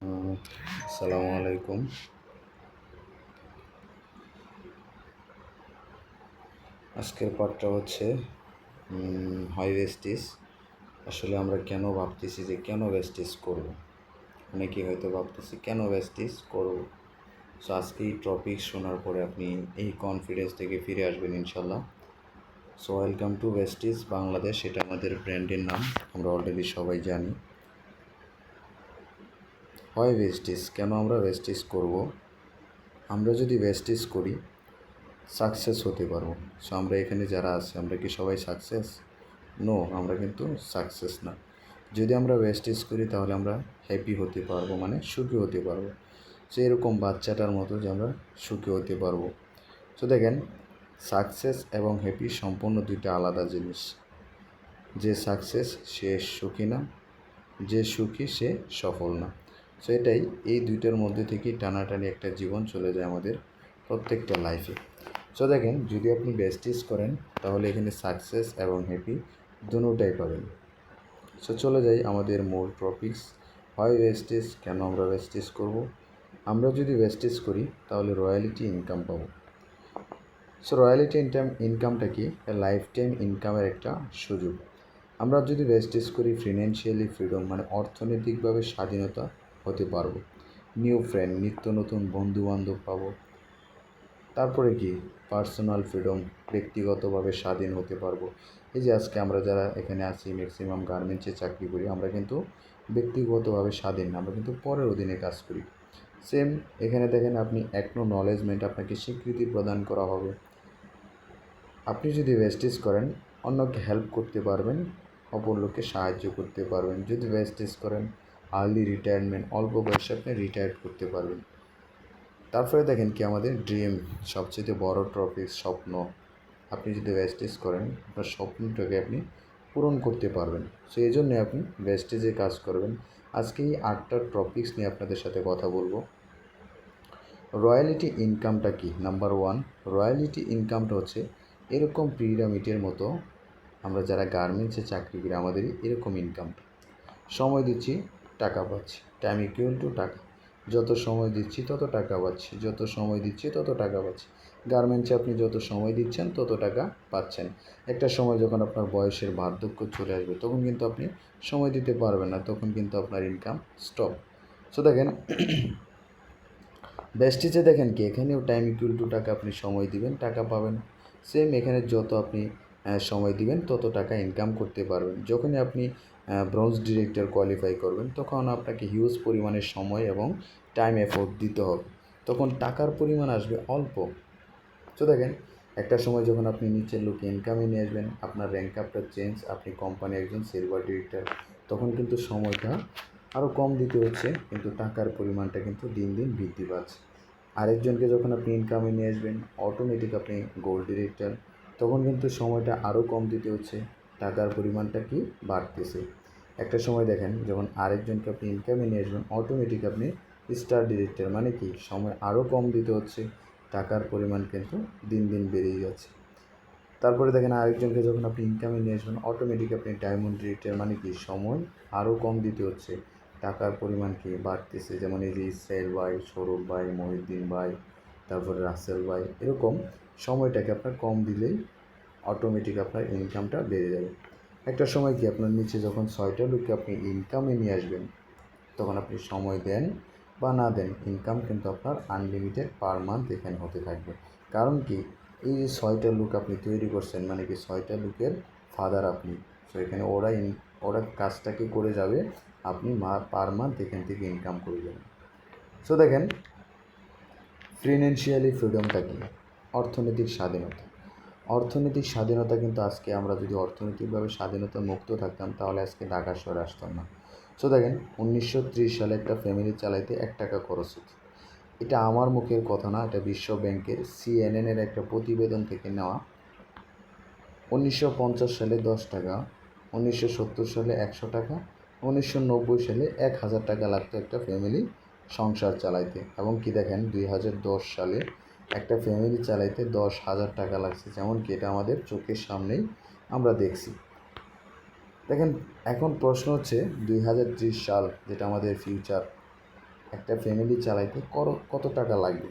আসসালামু আলাইকুম। আজকের পাঠটা হচ্ছে হয় ওয়েস্টিজ। আসলে আমরা কেন ভাবতেছি যে কেন ওয়েস্টিজ করব, অনেকেই হয়তো ভাবতেছি কেন ওয়েস্টিজ করব। সো আজকে এই টপিক শোনার পরে আপনি এই কনফিডেন্স থেকে ফিরে আসবেন ইনশাল্লাহ। সো ওয়েলকাম টু ওয়েস্টিজ বাংলাদেশ, এটা আমাদের ব্র্যান্ডের নাম, আমরা অলরেডি সবাই জানি। হয় ওয়েস্টিজ, কেন আমরা ওয়েস্টিজ করব? আমরা যদি ওয়েস্টিজ করি সাকসেস হতে পারবো। সো আমরা এখানে যারা আছি আমরা কি সবাই সাকসেস? নো, আমরা কিন্তু সাকসেস না। যদি আমরা ওয়েস্টেজ করি তাহলে আমরা হ্যাপি হতে পারবো, মানে সুখী হতে পারবো। সো এরকম বাচ্চাটার মতো যে আমরা সুখী হতে পারবো। সো দেখেন, সাকসেস এবং হ্যাপি সম্পূর্ণ দুইটা আলাদা জিনিস। যে সাকসেস সে সুখী না, যে সুখী সে সফল না। সো এটাই, এই দুইটার মধ্যে থেকেই টানাটানি একটা জীবন চলে যায় আমাদের প্রত্যেকটা লাইফে। সো দেখেন, যদি আপনি ওয়েস্টেজ করেন তাহলে এখানে সাকসেস এবং হ্যাপি দুটোটাই পাবেন। সো চলে যাই আমাদের মূল টপিকস, হয় ওয়েস্টেজ, কেন আমরা ওয়েস্টেজ করব। আমরা যদি ওয়েস্টেজ করি তাহলে রয়্যালিটি ইনকাম পাবো। সো রয়্যালিটি ইনকামটা কি? লাইফ টাইম ইনকামের একটা সুযোগ। আমরা যদি ওয়েস্টেজ করি ফিনান্সিয়ালি ফ্রিডম, মানে অর্থনৈতিকভাবে স্বাধীনতা হতে পারবো। নিউ ফ্রেন্ড, নিত্য নতুন বন্ধুবান্ধব পাবো। তারপরে কি? পার্সোনাল ফ্রিডম, ব্যক্তিগতভাবে স্বাধীন হতে পারবো। এই যে আজকে আমরা যারা এখানে আছি ম্যাক্সিমাম গার্মেন্টসে চাকরি করি, আমরা কিন্তু ব্যক্তিগতভাবে স্বাধীন না, আমরা কিন্তু পরের অধীনে কাজ করি। সেম এখানে দেখেন, আপনি অ্যাকনোলেজমেন্ট, আপনাকে স্বীকৃতি প্রদান করা হবে। আপনি যদি ওয়েস্টেজ করেন অন্যকে হেল্প করতে পারবেন, অপর লোককে সাহায্য করতে পারবেন। যদি ওয়েস্টেজ করেন আর্লি রিটায়ারমেন্ট, অল্প বয়সে আপনি রিটায়ার করতে পারবেন। তারপরে দেখেন কি, আমাদের ড্রিম, সবচেয়ে বড় টপিক, স্বপ্ন। আপনি যদি ওয়েস্টেজ করেন আপনার স্বপ্নটাকে আপনি পূরণ করতে পারবেন। সো এই জন্যে আপনি ওয়েস্টেজে কাজ করবেন। আজকে এই 8টা টপিকস নিয়ে আপনাদের সাথে কথা বলবো। রয়্যালিটি ইনকামটা কি? নাম্বার 1, রয়্যালিটি ইনকামটা হচ্ছে এরকম পিরামিডের মতো। আমরা যারা গার্মেন্টসে চাকরি করি আমাদের এরকম ইনকামটা। সময় দিচ্ছি, টাকা পাচ্ছি, টাইম ইকুয়াল টু টাকা। যত সময় দিচ্ছি তত টাকা পাচ্ছি, যত সময় দিচ্ছি তত টাকা পাচ্ছি। গার্মেন্টসে আপনি যত সময় দিচ্ছেন তত টাকা পাচ্ছেন। একটা সময় যখন আপনার বয়সের বার্ধক্য চলে আসবে তখন কিন্তু আপনি সময় দিতে পারবেন না, তখন কিন্তু আপনার ইনকাম স্টপ। সো দেখেন, বেস্টিজে দেখেন কি, এখানেও টাইম ইকুয়াল টু টাকা, আপনি সময় দিবেন টাকা পাবেন। সেম এখানে যত আপনি সময় দিবেন তত টাকা ইনকাম করতে পারবেন। যখনই আপনি ব্রোঞ্জ ডিরেক্টর কোয়ালিফাই করবেন তখন আপনাকে হিউজ পরিমাণের সময় এবং টাইম এফোর্ট দিতে হবে, তখন টাকার পরিমাণ আসবে অল্প। তো দেখেন, একটা সময় যখন আপনি নিচের লোকে ইনকামে নিয়ে আসবেন, আপনার র্যাঙ্ক আপটা চেঞ্জ, আপনি কোম্পানি একজন সিলভার ডিরেক্টর, তখন কিন্তু সময়টা আরও কম দিতে হচ্ছে, কিন্তু টাকার পরিমাণটা কিন্তু দিন দিন বৃদ্ধি পাচ্ছে। আরেকজনকে যখন আপনি ইনকামে নিয়ে আসবেন অটোমেটিক আপনি গোল্ড ডিরেক্টর, তখন কিন্তু সময়টা আরও কম দিতে হচ্ছে, টাকার পরিমাণটা কি বাড়তেছে। একটা সময় দেখেন, যখন আরেকজনকে আপনি ইনকামে নিয়ে আসবেন অটোমেটিক আপনি স্টার ডিরেক্টর, মানে কি সময় আরও কম দিতে হচ্ছে, টাকার পরিমাণ কিন্তু দিন দিন বেড়েই যাচ্ছে। তারপরে দেখেন, আরেকজনকে যখন আপনি ইনকামে নিয়ে আসবেন অটোমেটিক আপনি ডায়মন্ড ডিরেক্টর, মানে কি সময় আরও কম দিতে হচ্ছে, টাকার পরিমাণ কি বাড়তেছে। যেমন এই যে ইসরায়েল ভাই, সৌরভ ভাই, মহিউদ্দিন ভাই, তারপরে রাসেল ভাই, এরকম সময়টাকে আপনার কম দিলেই অটোমেটিক আপনার ইনকামটা বেড়ে যাবে। একটা সময় কি, আপনার নিচে যখন 6টা লোককে আপনি ইনকামে নিয়ে আসবেন তখন আপনি সময় দেন বা না দেন, ইনকাম কিন্তু আপনার আনলিমিটেড পার মান্থ এখানে হতে থাকবে। কারণ কি, এই যে 6টা লোক আপনি তৈরি করছেন, মানে কি 6টা লোকের ফাদার আপনি। সো এখানে ওরা কাজটাকে করে যাবে, আপনি পার মান্থ এখান থেকে ইনকাম করে যাবেন। সো দেখেন, ফিনান্সিয়ালি ফ্রিডমটা কি? অর্থনৈতিক স্বাধীনতা। অর্থনৈতিক স্বাধীনতা কিন্তু আজকে আমরা যদি অর্থনৈতিকভাবে স্বাধীনতা মুক্ত থাকতাম তাহলে আজকে ঢাকা শহরে আসতাম না। সো দেখেন, 1930 সালে একটা ফ্যামিলি চালাইতে 1 টাকা খরচ হতো। এটা আমার মুখের কথা না, এটা বিশ্ব ব্যাংকের CNN-এর একটা প্রতিবেদন থেকে নেওয়া। 1950 সালে 10 টাকা, 1970 সালে 100 টাকা, 1990 সালে 1000 টাকা লাগতো একটা ফ্যামিলি সংসার চালাইতে। এবং কি দেখেন, 2010 সালে একটা ফ্যামিলি চালাইতে 10,000 টাকা লাগছে, যেমন কি এটা আমাদের চোখের সামনেই আমরা দেখছি। দেখেন, এখন প্রশ্ন হচ্ছে 2030 সাল, যেটা আমাদের ফিউচার, একটা ফ্যামিলি চালাইতে কত টাকা লাগবে।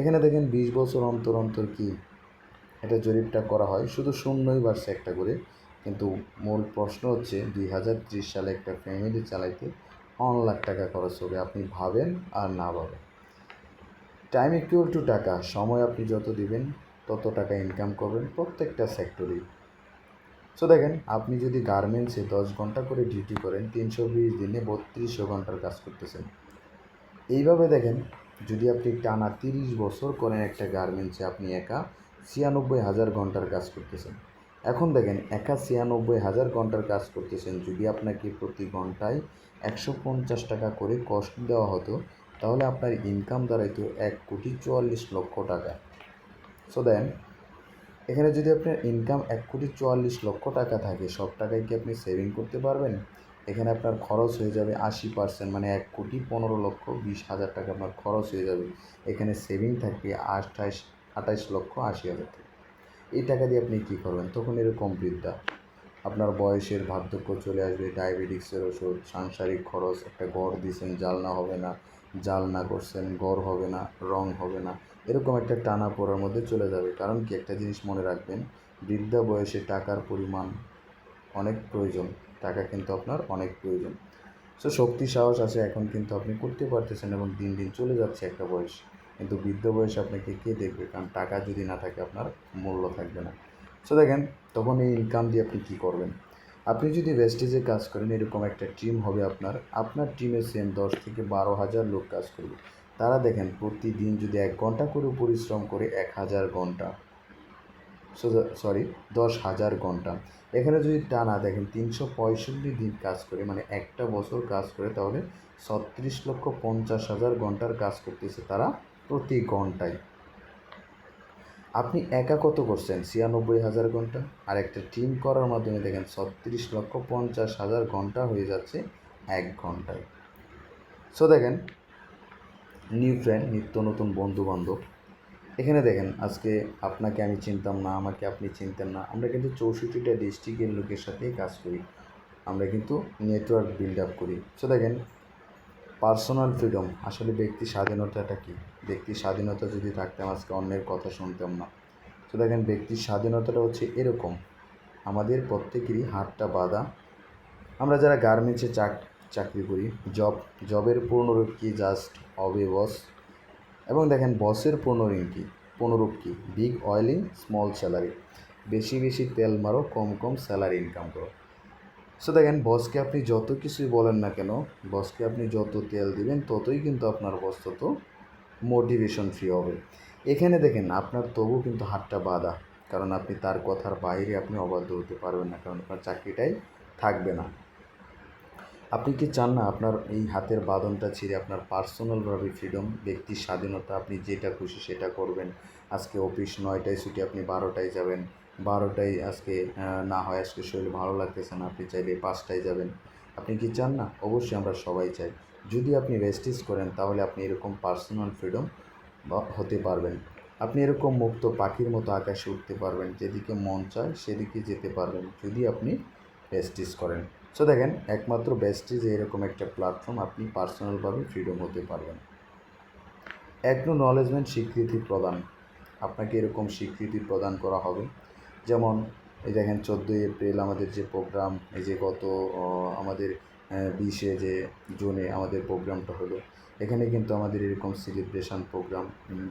এখানে দেখেন 20 বছর অন্তর অন্তর কি এটা জরিপটা করা হয়, শুধু শূন্যই বাড়ছে একটা করে। কিন্তু মূল প্রশ্ন হচ্ছে 2030 সালে একটা ফ্যামিলি চালাইতে 1 লাখ টাকা খরচ হবে। আপনি ভাবেন আর না ভাবেন। টাইম ইকুয়াল টু টাকা, সময় আপনি যত দিবেন তত টাকা ইনকাম করবেন প্রত্যেকটা সেক্টরেই। সো দেখেন, আপনি যদি গার্মেন্টসে 10 ঘন্টা করে ডিউটি করেন, 320 দিনে 3200 ঘন্টার কাজ করতেছেন। এইভাবে দেখেন, যদি আপনি টানা 30 বছর করেন একটা গার্মেন্টসে, আপনি একা 96,000 ঘন্টার কাজ করতেছেন। এখন দেখেন, একা 96,000 ঘন্টার কাজ করতেছেন, যদি আপনাকে প্রতি ঘন্টায় 150 টাকা করে কষ্ট দেওয়া হতো, তাহলে আপনার ইনকাম দাঁড়াইতো 1,44,00,000 টাকা। সো দেন, এখানে যদি আপনার ইনকাম 1,44,00,000 টাকা থাকে, সব টাকায় কি আপনি সেভিং করতে পারবেন? এখানে আপনার খরচ হয়ে যাবে 80%, মানে 1,15,20,000 টাকা আপনার খরচ হয়ে যাবে। এখানে সেভিং থাকবে 28,80,000 টাকা। এই টাকা দিয়ে আপনি কী করবেন? তখন এরকম বৃদ্ধা, আপনার বয়সের বার্ধক্য চলে আসবে, ডায়াবেটিক্সের ওষুধ, সাংসারিক খরচ, একটা ঘর দিয়েছেন, জালনা হবে না, জালনা করছেন, ঘর হবে না, রং হবে না, এরকম একটা টানা পড়ার মধ্যে চলে যাবে। কারণ কি, একটা জিনিস মনে রাখবেন, বৃদ্ধা বয়সে টাকার পরিমাণ অনেক প্রয়োজন, টাকা কিন্তু আপনার অনেক প্রয়োজন। সো শক্তি সাহস আছে এখন, কিন্তু আপনি করতে পারতেছেন এবং দিন দিন চলে যাচ্ছে একটা বয়স। কিন্তু বৃদ্ধ বয়সে আপনাকে কে দেখবে? কারণ টাকা যদি না থাকে আপনার মূল্য থাকবে না। সো দেখেন, তখন এই ইনকাম দিয়ে আপনি কী করবেন? আপনি যদি ওয়েস্টেজে কাজ করেন, এরকম একটা টিম হবে আপনার টিমে সেম 10 থেকে 12,000 লোক কাজ করবে। তারা দেখেন প্রতিদিন যদি 1 ঘন্টা করে পরিশ্রম করে 1,000 ঘন্টা, 10,000 ঘন্টা। এখানে যদি টানা দেখেন 365 দিন কাজ করে, মানে একটা বছর কাজ করে, তাহলে 36,50,000 ঘন্টার কাজ করতেছে তারা প্রতি ঘন্টায়। আপনি একা কত করছেন? 96,000 ঘন্টা। আর একটা টিম করার মাধ্যমে দেখেন 36,50,000 ঘন্টা হয়ে যাচ্ছে 1 ঘন্টায়। সো দেখেন, নিউ ফ্রেন্ড, নিত্য নতুন বন্ধুবান্ধব। এখানে দেখেন, আজকে আপনাকে আমি চিনতাম না, আমাকে আপনি চিনতেন না, আমরা কিন্তু 64টা ডিস্ট্রিক্টের লোকের সাথেই কাজ করি, আমরা কিন্তু নেটওয়ার্ক বিল্ড আপ করি। সো দেখেন, পার্সোনাল ফ্রিডম, আসলে ব্যক্তি স্বাধীনতাটা কী? ব্যক্তির স্বাধীনতা যদি থাকতাম, আজকে অন্যের কথা শুনতাম না। তো দেখেন, ব্যক্তির স্বাধীনতাটা হচ্ছে এরকম, আমাদের প্রত্যেকেরই হাতটা বাঁধা। আমরা যারা গার্মেন্টসে চাকরি করি, জবের পূর্ণরূপ কি? জাস্ট অবে বস। এবং দেখেন, বসের পূর্ণরূপ কি? Big oiling, small salary. বেশি বেশি তেল মারো, কম কম স্যালারি ইনকাম করো। সো দেখেন, বসকে আপনি যত কিছুই বলেন না কেন, বসকে আপনি যত তেল দিবেন, ততই কিন্তু আপনার বস তত মোটিভেশন ফ্রি হবে। এখানে দেখেন, আপনার তবু কিন্তু হাতটা বাঁধা, কারণ আপনি তার কথার বাইরে আপনি অবাধ্য হতে পারবেন না, কারণ আপনার চাকরিটাই থাকবে না। আপনি কি চান না আপনার এই হাতের বাঁধনটা ছিঁড়ে আপনার পার্সোনালভাবে ফ্রিডম, ব্যক্তির স্বাধীনতা, আপনি যেটা খুশি সেটা করবেন? আজকে অফিস 9টায় ছুটি, আপনি 12টায় যাবেন, 12টায় আজকে না হয় আজকে শরীর ভালো লাগতেছে না, আপনি চাইলে 5টায় যাবেন। আপনি কি চান না? অবশ্যই আমরা সবাই চাই। যদি আপনি ওয়েস্টেজ করেন, তাহলে আপনি এরকম পার্সোনাল ফ্রিডম হতে পারবেন। আপনি এরকম মুক্ত পাখির মতো আকাশে উঠতে পারবেন, যেদিকে মন চায় সেদিকে যেতে পারবেন, যদি আপনি ওয়েস্টেজ করেন। সো দেখেন, একমাত্র বেস্টিজ এরকম একটা প্ল্যাটফর্ম, আপনি পার্সোনালভাবে ফ্রিডম হতে পারবেন। অ্যাকনোলেজমেন্ট, স্বীকৃতি প্রদান, আপনাকে এরকম স্বীকৃতি প্রদান করা হবে। যেমন এই দেখেন, 14ই এপ্রিল আমাদের যে প্রোগ্রাম, এই যে গত আমাদের 20শে জুনে আমাদের প্রোগ্রামটা হলো, এখানে কিন্তু আমাদের এরকম সেলিব্রেশন প্রোগ্রাম,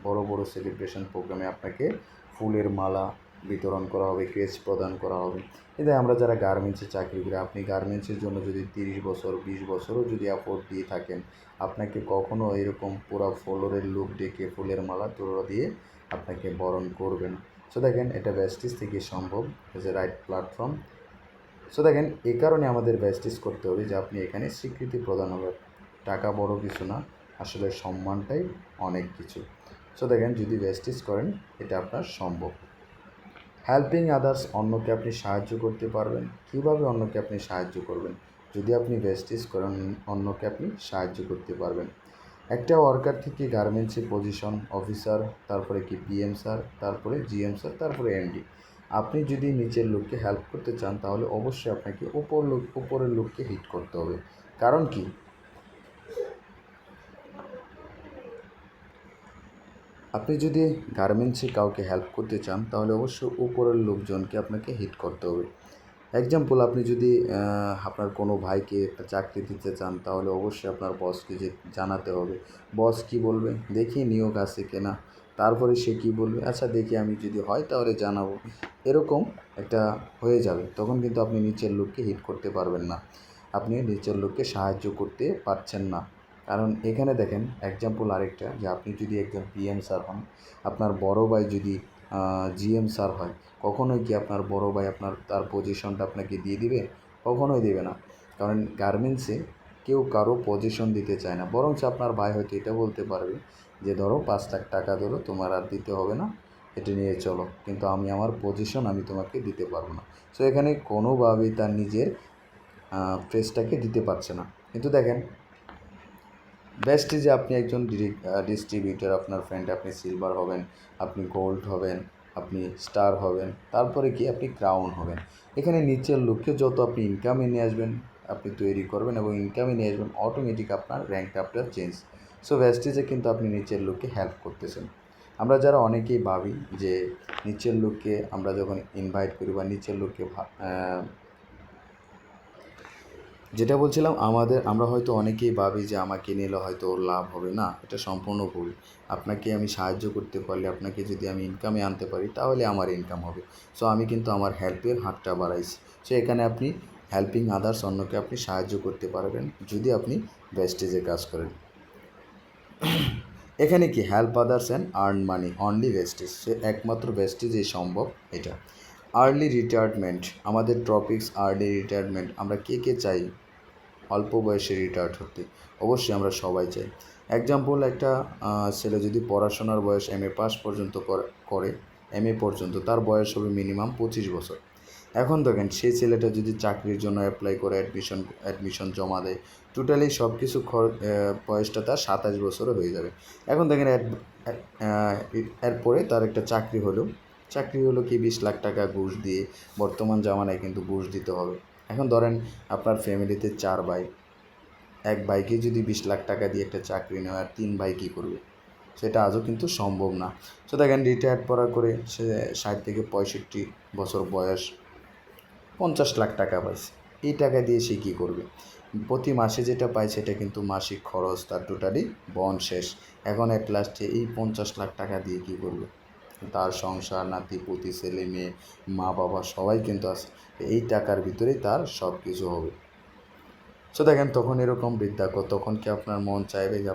বড় বড় সেলিব্রেশন প্রোগ্রামে আপনাকে ফুলের মালা বিতরণ করা হবে, ক্রেস্ট প্রদান করা হবে। এতে আমরা যারা গার্মেন্টসে চাকরি করি, আপনি গার্মেন্টসের জন্য যদি 30 বছর 20 বছরও যদি এফোর্ট দিয়ে থাকেন, আপনাকে কখনও এরকম পুরো ফ্লোরের লুক ডেকে ফুলের মালা তোড়া দিয়ে আপনাকে বরণ করবেন। সো দেখেন, এটা ওয়েস্টেজ থেকে সম্ভব, as a right platform. So দেখেন, এই কারণে আমাদের ওয়েস্টেজ করতে হবে যে আপনি এখানে স্বীকৃতি প্রদান হবে। টাকা বড় কিছু না, আসলে সম্মানটাই অনেক কিছু। সো দেখেন, যদি ওয়েস্টেজ করেন, এটা আপনার সম্ভব। হেল্পিং আদার্স, অন্যকে আপনি সাহায্য করতে পারবেন। কীভাবে অন্যকে আপনি সাহায্য করবেন? যদি আপনি ওয়েস্টেজ করেন, অন্যকে আপনি সাহায্য করতে পারবেন। একটা ওয়ার্কার থেকে গার্মেন্টসে পজিশন অফিসার, তারপরে কি পিএম স্যার, তারপরে জিএম স্যার, তারপরে এমডি। আপনি যদি নিচের লোককে হেল্প করতে চান, তাহলে অবশ্যই আপনাকে উপরের লোককে হিট করতে হবে। কারণ কি, আপনি যদি গার্মেন্টসে কাউকে হেল্প করতে চান তাহলে অবশ্যই উপরের লোকজনকে আপনাকে হিট করতে হবে। এক্সাম্পল, আপনি যদি আপনার কোনো ভাইকে একটা চাকরি দিতে চান তাহলে অবশ্যই আপনার বসকে জানাতে হবে। বস কী বলবে, দেখি নিয়োগ আছে কিনা, তারপরে সে কী বলবে, আচ্ছা দেখি আমি যদি হয় তাহলে জানাবো, এরকম একটা হয়ে যাবে। তখন কিন্তু আপনি নিচের লোককে হিট করতে পারবেন না, আপনি নিচের লোককে সাহায্য করতে পারছেন না। কারণ এখানে দেখেন এক্সাম্পল আরেকটা, যে আপনি যদি একজন পিএম স্যার হন, আপনার বড় ভাই যদি জিএম স্যার হয়, কখনোই কি আপনার বড় ভাই তার পজিশনটা আপনাকে দিয়ে দিবে? কখনোই দেবে না। কারণ গার্মেন্টসে কেউ কারো পজিশন দিতে চায় না, বরঞ্চ আপনার ভাই হয়তো এটা বলতে পারবে যে ধরো 5 লাখ টাকা ধরো, তোমার আর দিতে হবে না, এটা নিয়ে চলো, কিন্তু আমি আমার পজিশন আমি তোমাকে দিতে পারবো না। সো এখানে কোনোভাবেই তার নিজের প্রেসটাকে দিতে পারছে না। কিন্তু দেখেন বেস্টে আপনি একজন ডিস্ট্রিবিউটর, আপনার ফ্রেন্ড, আপনি সিলভার হবেন, আপনি গোল্ড হবেন, আপনি স্টার হবেন, তারপরে কি আপনি ক্রাউন হবেন। এখানে নিচের লোককে যত আপনি ইনকামে নিয়ে আসবেন, আপনি তৈরি করবেন এবং ইনকামে নিয়ে আসবেন, অটোমেটিক আপনার র্যাঙ্কটা আপনার চেঞ্জ। সো ভেস্টিজে কিন্তু আপনি নিচের লোককে হেল্প করতেছেন। আমরা যারা অনেকেই ভাবি যে নিচের লোককে আমরা যখন ইনভাইট করি বা নিচের লোককে যেটা বলছিলাম, আমরা হয়তো অনেকেই ভাবি যে আমাকে নিলে হয়তো ওর লাভ হবে না, এটা সম্পূর্ণ ভুল। আপনাকে আমি সাহায্য করতে পারলে, আপনাকে যদি আমি ইনকামে আনতে পারি তাহলে আমার ইনকাম হবে। সো আমি কিন্তু আমার হেল্পের হাতটা বাড়াইছি। সো এখানে আপনি হেল্পিং আদার্স, অন্যকে আপনি সাহায্য করতে পারবেন যদি আপনি ভেস্টেজে কাজ করেন। এখানে কি help others and earn money only Vestige, সে একমাত্র ভেস্টেজেই সম্ভব এটা। আর্লি রিটায়ারমেন্ট, আমাদের টপিকস আর্লি রিটায়ারমেন্ট। আমরা কে চাই অল্প বয়সে রিটায়ার্ড হতে? অবশ্যই আমরা সবাই চাই। এক্সাম্পল, একটা ছেলে যদি পড়াশোনার বয়স এমএ পাস পর্যন্ত করে, এমএ পর্যন্ত, তার বয়স হবে মিনিমাম 25 বছর। এখন দেখেন সেই ছেলেটা যদি চাকরির জন্য অ্যাপ্লাই করে, অ্যাডমিশন জমা দেয়, টোটালি সব কিছু বয়সটা তার 27 বছরও হয়ে যাবে। এখন দেখেন এরপরে তার একটা চাকরি হলো কি 20 লাখ টাকা ঘুষ দিয়ে, বর্তমান জামানায় কিন্তু ঘুষ দিতে হবে। এখন ধরেন আপনার ফ্যামিলিতে 4 ভাই, এক ভাইকে যদি 20 লাখ টাকা দিয়ে একটা চাকরি নেয়, আর 3 ভাই কী করবে? সেটা আজও কিন্তু সম্ভব না। সো দেখেন রিটায়ার্ড করার করে সে 60 থেকে 65 বছর বয়স 50 লাখ টাকা পাইছে। এই টাকা দিয়ে সে কী করবে? প্রতি মাসে যেটা পায় সেটা কিন্তু মাসিক খরচ, তার টোটালি বন্ড শেষ। এখন এট লাস্টে এই 50 লাখ টাকা দিয়ে কী করবে? তার সংসার, নাতি-পুতি, ছেলে মেয়ে, মা বাবা সবাই কিন্তু আছে। এই টাকার ভিতরেই তার সব কিছু হবে। সো দেখেন তখন এরকম তখন কি আপনার মন চাইবে যে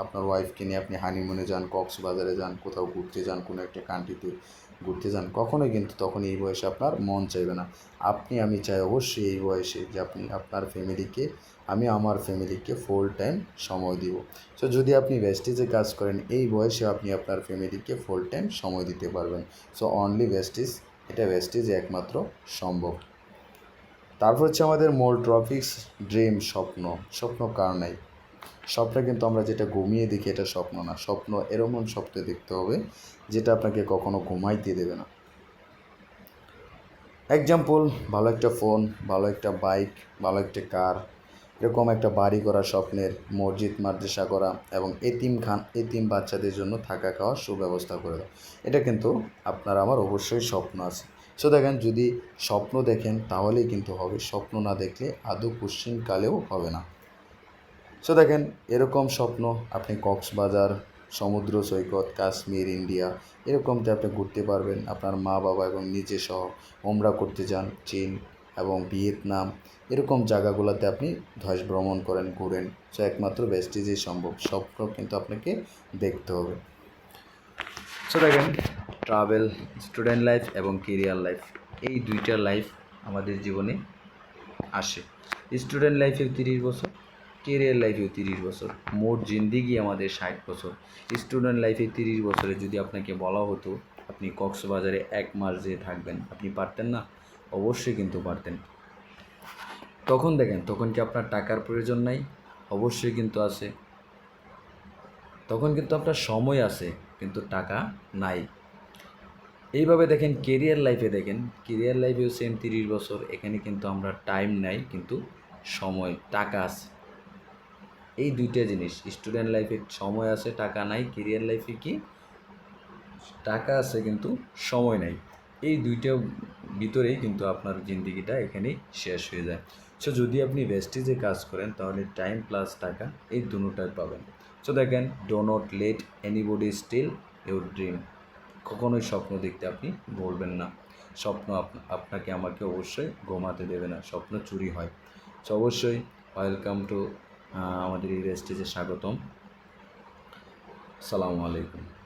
আপনার ওয়াইফকে নিয়ে আপনি হানিমুনে যান, কক্সবাজারে যান, কোথাও ঘুরতে যান, কোনো একটা কান্ট্রিতে ঘুরতে যান? কখনোই কিন্তু তখন এই বয়সে আপনার মন চাইবে না। আমি চাই অবশ্যই এই বয়সে যে আপনি আপনার ফ্যামিলিকে, আমি আমার ফ্যামিলিকে ফুল টাইম সময় দিব। সো যদি আপনি ভেস্টিজে কাজ করেন, এই বয়সে আপনি আপনার ফ্যামিলিকে ফুল টাইম সময় দিতে পারবেন। সো অনলি ভেস্টিজ, এটা ভেস্টিজে একমাত্র সম্ভব। তারপর হচ্ছে আমাদের মূল টপিকস, ড্রিম, স্বপ্ন কার নাই? স্বপ্ন কিন্তু আমরা যেটা ঘুমিয়ে দেখি এটা স্বপ্ন না। স্বপ্ন এরকম স্বপ্ন দেখতে হবে যেটা আপনাকে কখনো ঘুমাইতে দেবে না। এক্সাম্পল, ভালো একটা ফোন, ভালো একটা বাইক, ভালো একটা কার, এরকম একটা বাড়ি করা স্বপ্নের, মসজিদ মাদ্রাসা করা এবং এতিম বাচ্চাদের জন্য থাকা খাওয়ার সুব্যবস্থা করে দেওয়া, এটা কিন্তু আপনার আমার অবশ্যই স্বপ্ন আছে। সো দেখেন যদি স্বপ্ন দেখেন তাহলেই কিন্তু হবে, স্বপ্ন না দেখলে আদৌ কোশ্চিনকালেও হবে না। সো দেখেন এরকম স্বপ্ন, আপনি কক্সবাজার, সমুদ্র সৈকত, কাশ্মীর, ইন্ডিয়া, এরকমতে আপনি ঘুরতে পারবেন আপনার মা বাবা এবং নিজে সহ। ওমরা করতে যান চীন এবং ভিয়েতনাম, এরকম জায়গাগুলোতে আপনি ভ্রমণ করেন, ঘুরেন। সো একমাত্র ভেস্টিজেই সম্ভব। স্বপ্ন কিন্তু আপনাকে দেখতে হবে। সো দেখেন ট্রাভেল, স্টুডেন্ট লাইফ এবং কেরিয়ার লাইফ, এই দুইটা লাইফ আমাদের জীবনে আসে। স্টুডেন্ট লাইফে 30 বছর, কেরিয়ার লাইফেও 30 বছর, মোট জিন্দিগি আমাদের 60 বছর। স্টুডেন্ট লাইফে 30 বছরে যদি আপনাকে বলা হতো আপনি কক্সবাজারে 1 মাস যেয়ে থাকবেন, আপনি পারতেন না? অবশ্যই কিন্তু পারতেন। তখন দেখেন তখন কি আপনার টাকার প্রয়োজন নাই? অবশ্যই কিন্তু আছে। তখন কিন্তু আপনার সময় আছে কিন্তু টাকা নাই। এইভাবে দেখেন কেরিয়ার লাইফেও সেম 30 বছর, এখানে কিন্তু আমরা টাইম নাই কিন্তু সময়, টাকা আছে। এই দুইটা জিনিস, স্টুডেন্ট লাইফে সময় আছে টাকা নাই, কেরিয়ার লাইফে কি টাকা আছে কিন্তু সময় নাই, এই দুইটা ভিতরেই কিন্তু আপনার জিন্দিগিটা এখানেই শেষ হয়ে যায়। সো যদি আপনি ভেস্টিজে কাজ করেন তাহলে টাইম প্লাস টাকা এই দুটোটাই পাবেন। সো দেখেন, do not let anybody steal your dream. কখনোই স্বপ্ন দেখতে আপনি বলবেন না। স্বপ্ন আপনাকে আমাকে অবশ্যই ঘুমাতে দেবে না, স্বপ্ন চুরি হয়। সো অবশ্যই ওয়েলকাম টু আমাদের এই ভেস্টিজে স্বাগতম। আসসালামু আলাইকুম।